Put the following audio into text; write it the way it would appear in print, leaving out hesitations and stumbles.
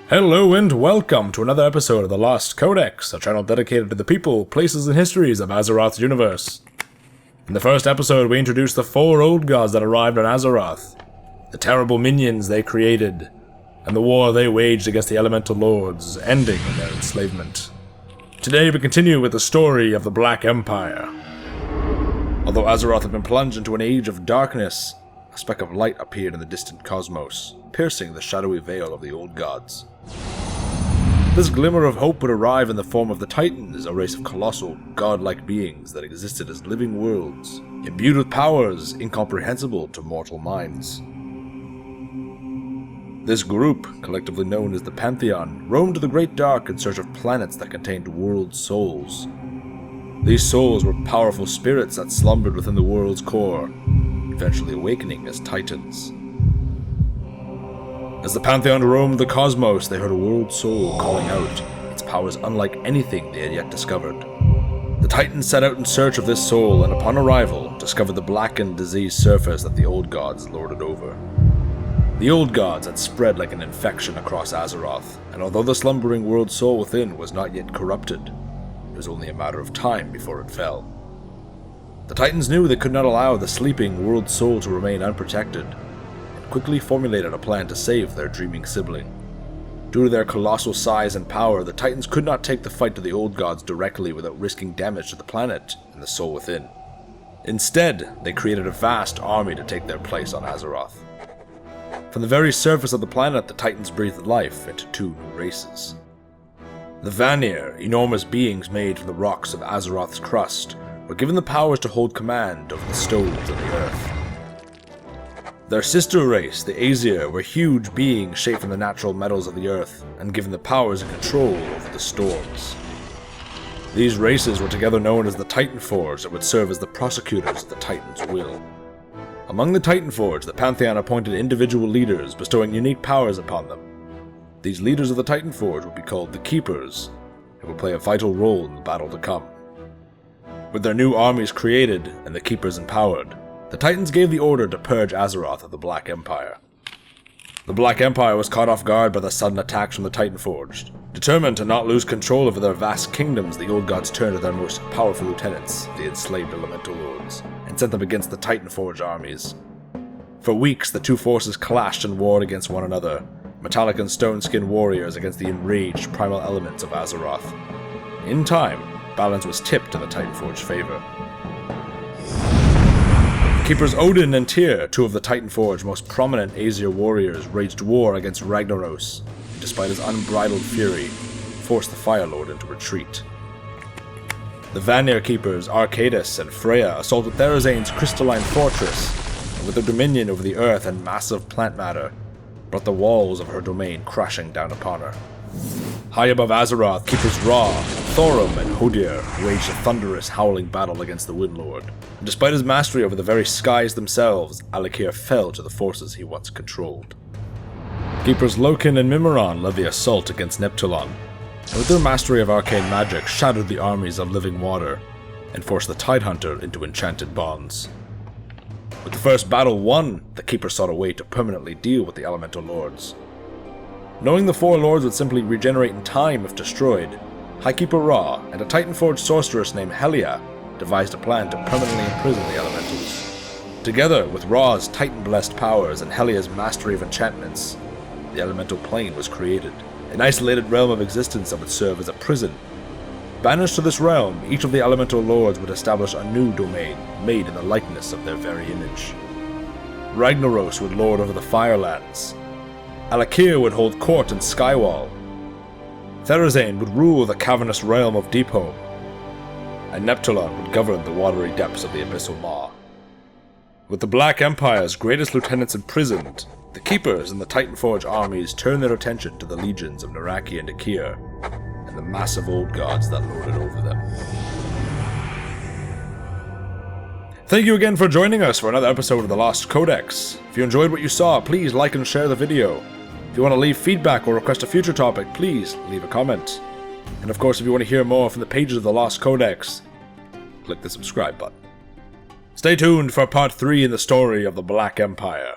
Hello and welcome to another episode of The Lost Codex, a channel dedicated to the people, places, and histories of Azeroth's universe. In the first episode, we introduced the 4 old gods that arrived on Azeroth, the terrible minions they created, and the war they waged against the elemental lords, ending in their enslavement. Today we continue with the story of the Black Empire. Although Azeroth had been plunged into an age of darkness, a speck of light appeared in the distant cosmos, piercing the shadowy veil of the old gods. This glimmer of hope would arrive in the form of the Titans, a race of colossal, godlike beings that existed as living worlds, imbued with powers incomprehensible to mortal minds. This group, collectively known as the Pantheon, roamed the Great Dark in search of planets that contained world souls. These souls were powerful spirits that slumbered within the world's core, eventually awakening as Titans. As the Pantheon roamed the cosmos, they heard a world soul calling out, its powers unlike anything they had yet discovered. The Titans set out in search of this soul, and upon arrival, discovered the blackened, diseased surface that the old gods lorded over. The old gods had spread like an infection across Azeroth, and although the slumbering world soul within was not yet corrupted, it was only a matter of time before it fell. The Titans knew they could not allow the sleeping world soul to remain unprotected, and quickly formulated a plan to save their dreaming sibling. Due to their colossal size and power, the Titans could not take the fight to the old gods directly without risking damage to the planet and the soul within. Instead, they created a vast army to take their place on Azeroth. From the very surface of the planet, the Titans breathed life into 2 new races. The Vanir, enormous beings made from the rocks of Azeroth's crust, were given the powers to hold command over the stones of the earth. Their sister race, the Aesir, were huge beings shaped from the natural metals of the earth, and given the powers and control over the storms. These races were together known as the Titanforge and would serve as the prosecutors of the Titans' will. Among the Titanforge, the Pantheon appointed individual leaders, bestowing unique powers upon them. These leaders of the Titanforge would be called the Keepers, and would play a vital role in the battle to come. With their new armies created and the Keepers empowered, the Titans gave the order to purge Azeroth of the Black Empire. The Black Empire was caught off guard by the sudden attacks from the Titanforged. Determined to not lose control over their vast kingdoms, the old gods turned to their most powerful lieutenants, the enslaved elemental lords, and sent them against the Titanforged armies. For weeks, the 2 forces clashed and warred against one another, metallic and stone-skinned warriors against the enraged primal elements of Azeroth. In time, balance was tipped in the Titanforge's favor. Keepers Odin and Tyr, 2 of the Titanforge's most prominent Aesir warriors, waged war against Ragnaros, and despite his unbridled fury, forced the Fire Lord into retreat. The Vanir Keepers, Arcadis and Freya, assaulted Therazane's crystalline fortress, and with their dominion over the earth and massive plant matter, brought the walls of her domain crashing down upon her. High above Azeroth, Keepers Ra, Thorum, and Hodir waged a thunderous, howling battle against the Windlord. And despite his mastery over the very skies themselves, Alikir fell to the forces he once controlled. Keepers Loken and Mimiron led the assault against Neptulon, and with their mastery of arcane magic, shattered the armies of living water, and forced the Tidehunter into enchanted bonds. With the first battle won, the Keepers sought a way to permanently deal with the elemental lords. Knowing the 4 lords would simply regenerate in time if destroyed, High Keeper Ra and a Titanforged sorceress named Helia devised a plan to permanently imprison the elementals. Together with Ra's Titan-blessed powers and Helia's mastery of enchantments, the elemental plane was created, an isolated realm of existence that would serve as a prison. Banished to this realm, each of the elemental lords would establish a new domain, made in the likeness of their very image. Ragnaros would lord over the Firelands. Alikir would hold court in Skywall. Therazane would rule the cavernous realm of Deepholm. And Neptulon would govern the watery depths of the Abyssal Maw. With the Black Empire's greatest lieutenants imprisoned, the Keepers and the Titanforge armies turned their attention to the legions of Naraki and Akir, and the massive old gods that lorded over them. Thank you again for joining us for another episode of The Lost Codex. If you enjoyed what you saw, please like and share the video. If you want to leave feedback or request a future topic, please leave a comment. And of course, if you want to hear more from the pages of The Lost Codex, click the subscribe button. Stay tuned for part 3 in the story of the Black Empire.